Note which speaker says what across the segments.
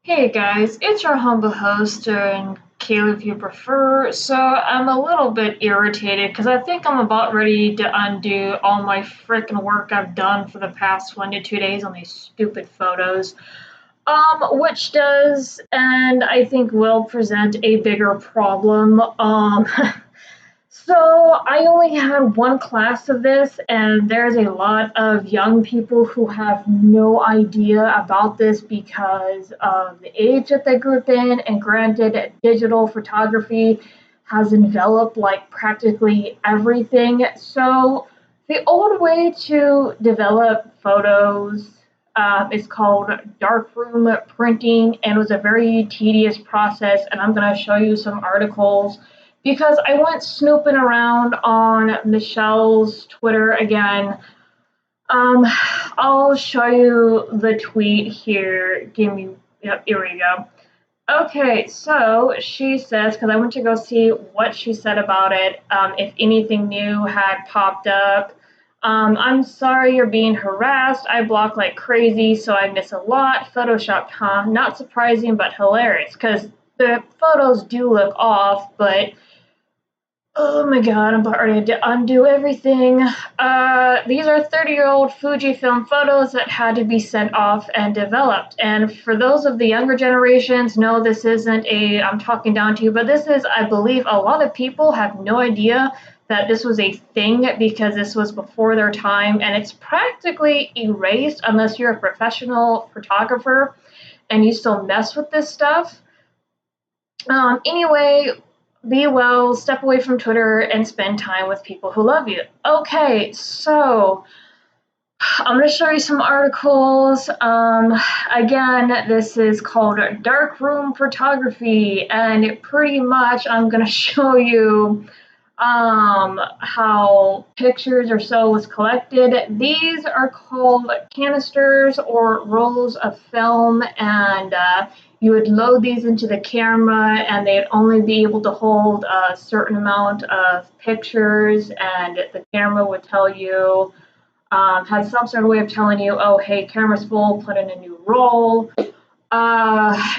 Speaker 1: Hey guys, it's your humble host, and Caleb if you prefer. So I'm a little bit irritated because I think I'm about ready to undo all my freaking work I've done for the past 1 to 2 days on these stupid photos. Which does, and I think will present a bigger problem. So I only had one class of this, and there's a lot of young people who have no idea about this because of the age that they grew up in. And granted, digital photography has enveloped like practically everything. So the old way to develop photos is called darkroom printing, and it was a very tedious process. And I'm going to show you some articles because I went snooping around on Michelle's Twitter again. Um, I'll show you the tweet here. Yep, here we go. Okay, so she says, because I went to go see what she said about it, if anything new had popped up. I'm sorry you're being harassed. I block like crazy, so I miss a lot. Photoshopped, huh? Not surprising, but hilarious, because the photos do look off, but oh my god, I'm about ready to undo everything. These are 30-year-old Fujifilm photos that had to be sent off and developed. And for those of the younger generations, no, this isn't I'm talking down to you, but this is, I believe, a lot of people have no idea that this was a thing because this was before their time, and it's practically erased unless you're a professional photographer and you still mess with this stuff. Anyway, be well, step away from Twitter, and spend time with people who love you. Okay, so I'm going to show you some articles. Again, this is called Darkroom Photography, and pretty much I'm going to show you how pictures or so was collected. These are called canisters or rolls of film, and you would load these into the camera, and they'd only be able to hold a certain amount of pictures, and the camera would tell you, had some sort of way of telling you, oh, hey, camera's full, put in a new roll.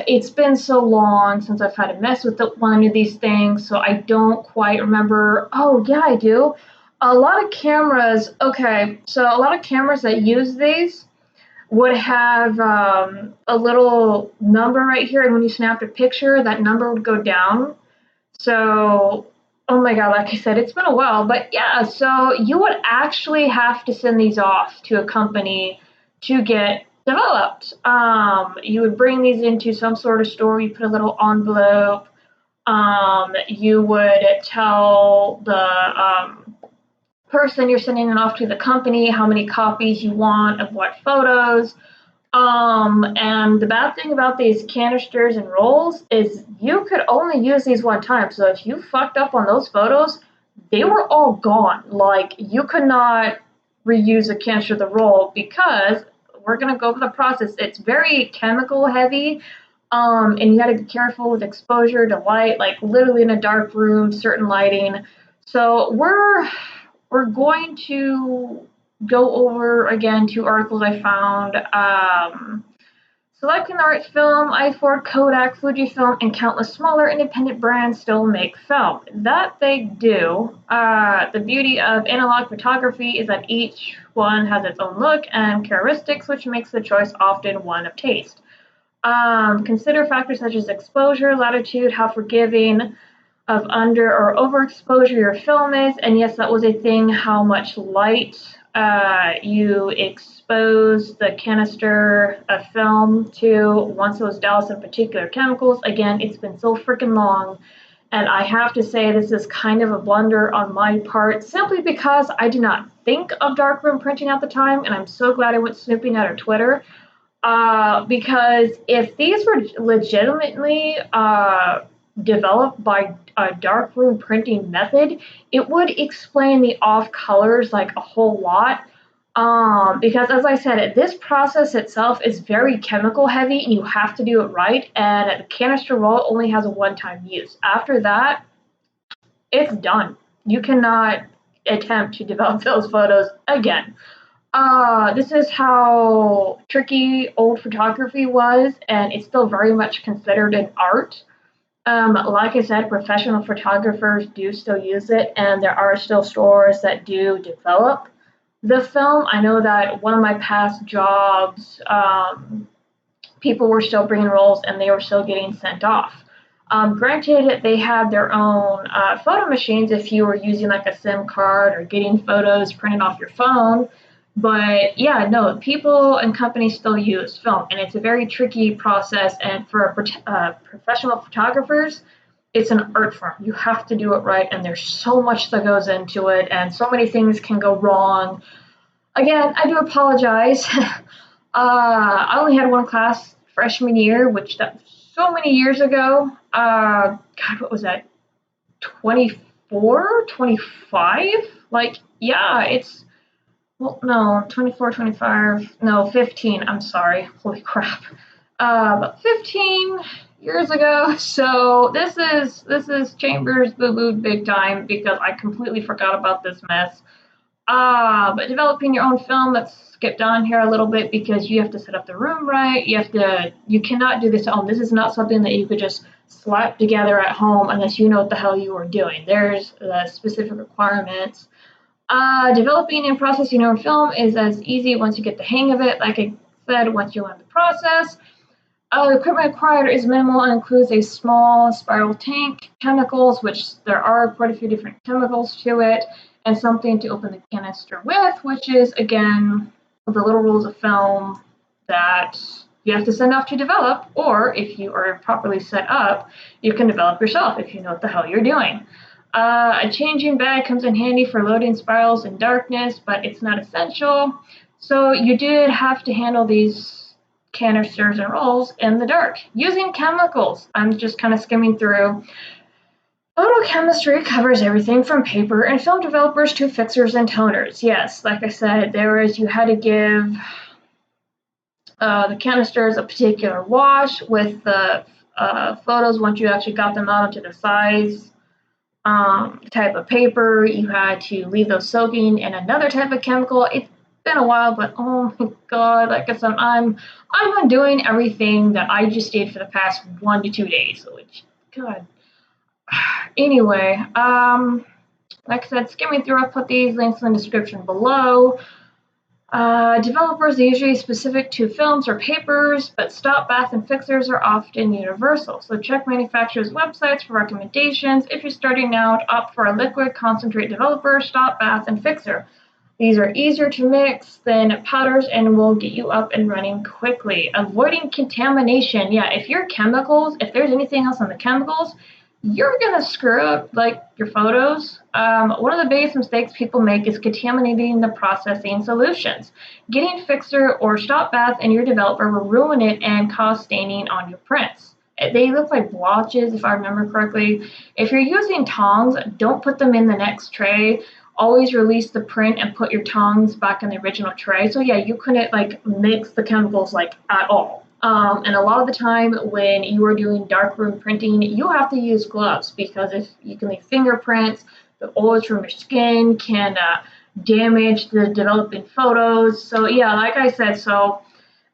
Speaker 1: It's been so long since I've had to mess with one of these things, so I don't quite remember. Oh, yeah, I do. A lot of cameras, okay, so a lot of cameras that use these would have a little number right here, and when you snapped a picture, that number would go down. So, oh my god, like I said, it's been a while, but yeah, so you would actually have to send these off to a company to get developed. You would bring these into some sort of store, you put a little envelope, you would tell the person you're sending it off to, the company, how many copies you want of what photos. And the bad thing about these canisters and rolls is you could only use these one time. So if you fucked up on those photos, they were all gone. Like, you could not reuse a canister of the roll because we're going to go over the process. It's very chemical heavy. And you got to be careful with exposure to light, like literally in a dark room, certain lighting. So we're going to go over again 2 articles I found. Selecting the right film, iFord, Kodak, Fujifilm, and countless smaller independent brands still make film. That they do. The beauty of analog photography is that each one has its own look and characteristics, which makes the choice often one of taste. Consider factors such as exposure, latitude, how forgiving of under or overexposure your film is, and yes, that was a thing, how much light you expose the canister of film to once it was doused in particular chemicals. Again, it's been so freaking long, and I have to say this is kind of a blunder on my part, simply because I did not think of darkroom printing at the time, and I'm so glad I went snooping at her Twitter. Because if these were legitimately developed by a darkroom printing method, it would explain the off colors like a whole lot. Because as I said, this process itself is very chemical heavy and you have to do it right. And the canister roll only has a one-time use. After that, it's done. You cannot attempt to develop those photos again. This is how tricky old photography was, and it's still very much considered an art. Like I said, professional photographers do still use it, and there are still stores that do develop the film. I know that one of my past jobs, people were still bringing rolls and they were still getting sent off. Granted, they had their own photo machines if you were using like a SIM card or getting photos printed off your phone. But yeah, no, people and companies still use film, and it's a very tricky process. And for professional photographers, it's an art form. You have to do it right, and there's so much that goes into it, and so many things can go wrong. Again, I do apologize. I only had one class freshman year, which that was so many years ago. God, what was that? 24, 25? Like, yeah, it's, well, no, 24, 25, no, 15. I'm sorry. Holy crap. About 15 years ago. So this is Chambers boo booed big time because I completely forgot about this mess. But developing your own film, let's skip down here a little bit because you have to set up the room right. You cannot do this at home. This is not something that you could just slap together at home unless you know what the hell you are doing. There's specific requirements. Developing and processing your own film is as easy once you get the hang of it. Like I said, once you learn the process. The equipment required is minimal and includes a small spiral tank, chemicals, which there are quite a few different chemicals to it, and something to open the canister with, which is, again, the little rules of film that you have to send off to develop, or if you are properly set up, you can develop yourself if you know what the hell you're doing. A changing bag comes in handy for loading spirals in darkness, but it's not essential. So you did have to handle these canisters and rolls in the dark using chemicals. I'm just kind of skimming through. Photochemistry covers everything from paper and film developers to fixers and toners. Yes, like I said, you had to give the canisters a particular wash with the photos once you actually got them out onto the size. Type of paper, you had to leave those soaking in another type of chemical. It's been a while, but oh my god, like I said, I'm undoing everything that I just did for the past 1 to 2 days. Which, god. Anyway, like I said, skimming through, I'll put these links in the description below. Developers are usually specific to films or papers, but stop, bath, and fixers are often universal. So check manufacturers' websites for recommendations. If you're starting out, opt for a liquid concentrate developer, stop, bath, and fixer. These are easier to mix than powders and will get you up and running quickly. Avoiding contamination. Yeah, if there's anything else on the chemicals, you're gonna screw up like your photos. One of the biggest mistakes people make is contaminating the processing solutions. Getting fixer or stop bath in your developer will ruin it and cause staining on your prints. They look like blotches, if I remember correctly. If you're using tongs, don't put them in the next tray. Always release the print and put your tongs back in the original tray. So yeah, you couldn't like mix the chemicals like at all. And a lot of the time when you are doing darkroom printing, you have to use gloves because if you can leave fingerprints, the oils from your skin can damage the developing photos. So yeah, like I said, so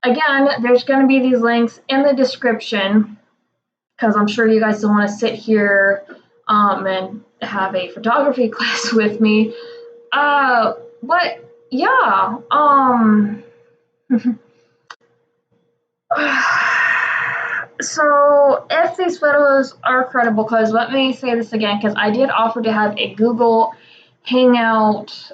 Speaker 1: again, there's going to be these links in the description because I'm sure you guys don't want to sit here and have a photography class with me. But yeah, so if these photos are credible, because let me say this again, because I did offer to have a Google Hangout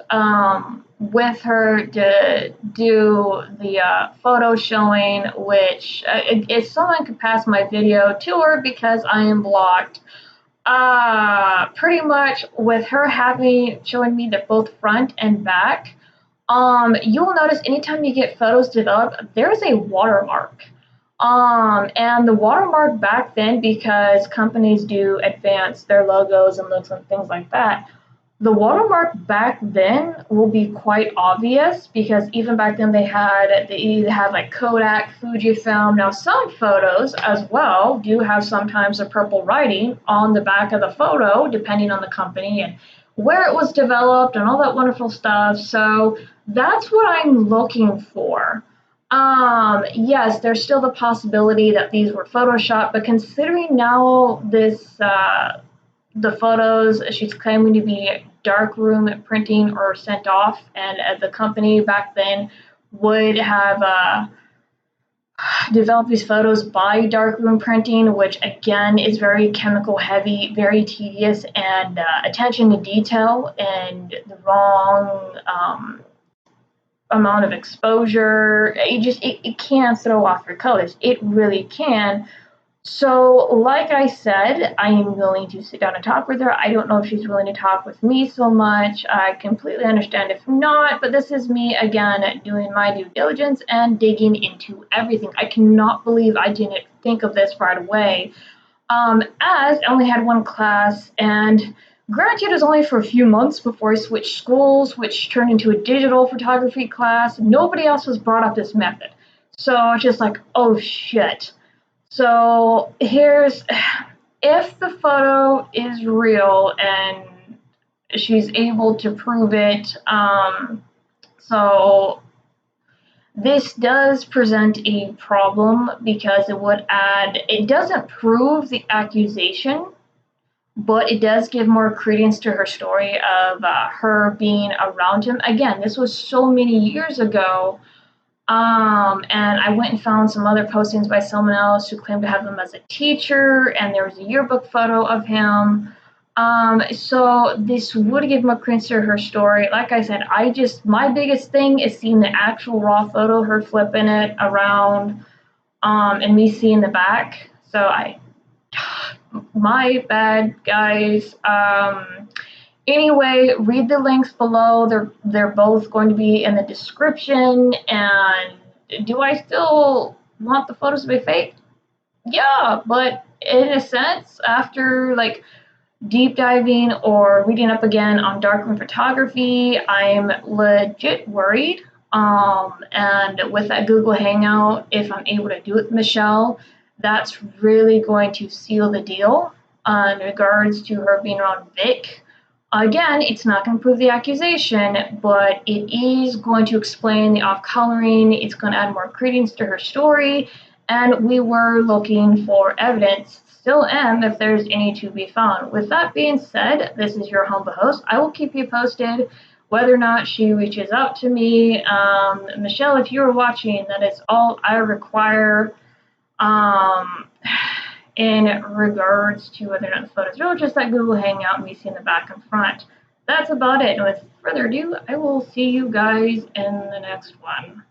Speaker 1: with her to do the photo showing, which if someone could pass my video to her because I am blocked, pretty much with her showing me the both front and back, you will notice anytime you get photos developed, there's a watermark. And the watermark back then, because companies do advance their logos and looks and things like that, the watermark back then will be quite obvious because even back then they either had like Kodak, Fujifilm. Now some photos as well do have sometimes a purple writing on the back of the photo, depending on the company and where it was developed and all that wonderful stuff. So that's what I'm looking for. Yes, there's still the possibility that these were photoshopped, but considering now the photos she's claiming to be darkroom printing or sent off, and the company back then would have developed these photos by darkroom printing, which again is very chemical heavy, very tedious, and attention to detail and the wrong amount of exposure. It can throw off your colors. It really can. So, like I said, I am willing to sit down and talk with her. I don't know if she's willing to talk with me so much. I completely understand if not, but this is me again doing my due diligence and digging into everything. I cannot believe I didn't think of this right away. As I only had one class, and granted, it was only for a few months before I switched schools, which turned into a digital photography class. Nobody else was brought up this method. So I was just like, oh shit. So here's, if the photo is real and she's able to prove it, so this does present a problem because it doesn't prove the accusation, but it does give more credence to her story of her being around him. Again, this was so many years ago. And I went and found some other postings by someone else who claimed to have him as a teacher, and there was a yearbook photo of him. So this would give more credence to her story. Like I said, my biggest thing is seeing the actual raw photo, her flipping it around, and me seeing the back. So my bad, guys. Anyway, read the links below. They're both going to be in the description. And do I still want the photos to be fake? Yeah, but in a sense, after like deep diving or reading up again on darkroom photography, I'm legit worried. And with that Google Hangout, if I'm able to do it with Michelle, that's really going to seal the deal in regards to her being around Vic. Again, it's not going to prove the accusation, but it is going to explain the off-coloring. It's going to add more credence to her story, and we were looking for evidence, still am, if there's any to be found. With that being said, this is your humble host. I will keep you posted whether or not she reaches out to me. Michelle, if you're watching, that is all I require. In regards to whether or not the photos are just that Google Hangout and me seeing the back and front. That's about it. And with further ado, I will see you guys in the next one.